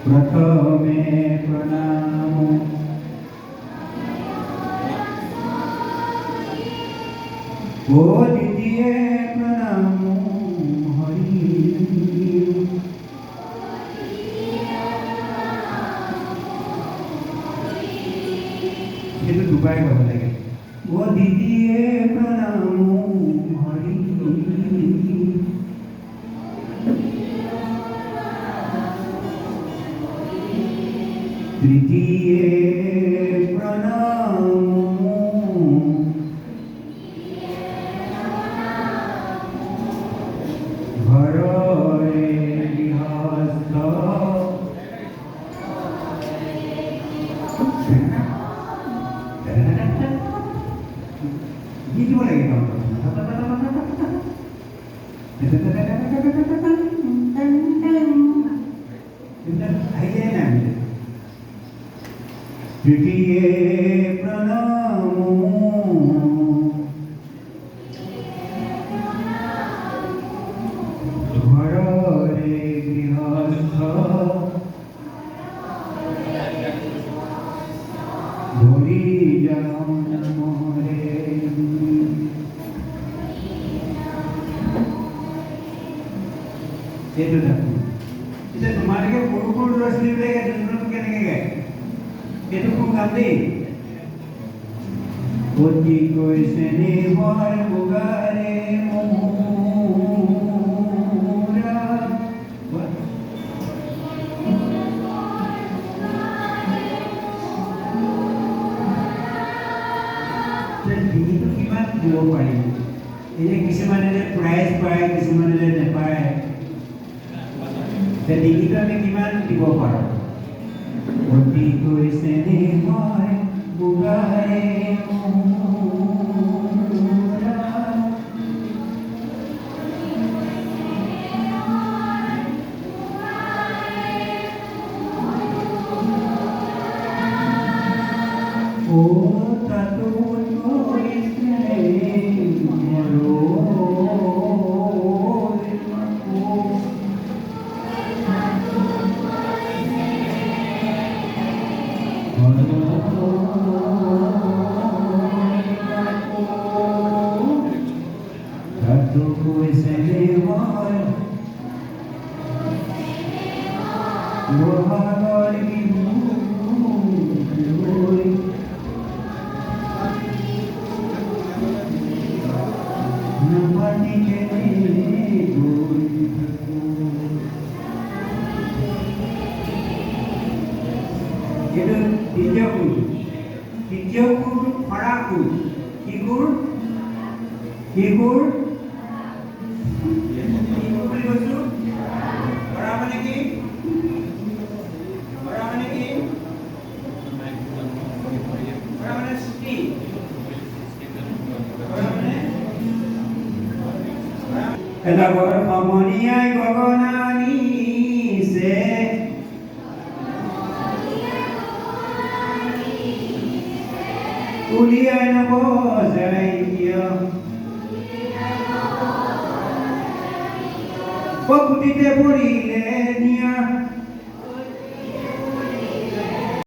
प्रथमे प्रणामो ओ द्वितीय प्रणामो हरि ये तो दुबाई का बोलेगा वो द्वितीय प्रणामो हरि तृतीय प्रणामो हरे गृहस्थ गीत बोलेगा तृतीय प्रणामो हरे गृहस्थ धोरी जाओ मोरे ये तो देखो इसे तुम्हारे के गुरुकुल रस्सी लेके जनरल के नहीं गए ये तो कौन काम दे कोई कोई से निवार बुगारे मोरा jadi itu gimana dua kali ini किसी माने ले प्राइज पाए किसी माने ले नहीं पाए jadi kita ni gimana dua kali कोटि कोई से निवार बुगारे मोरा ओ ततुन कोई से मरो ततु कोई से निवार वहागर की भूल नमनी के गोल itu tiga guru padaku ikur beli baju orang mana ki orang mana ski orang mana kata orang harmonia gogonani se Kuliah nabo zaiya Pokutite puri lenia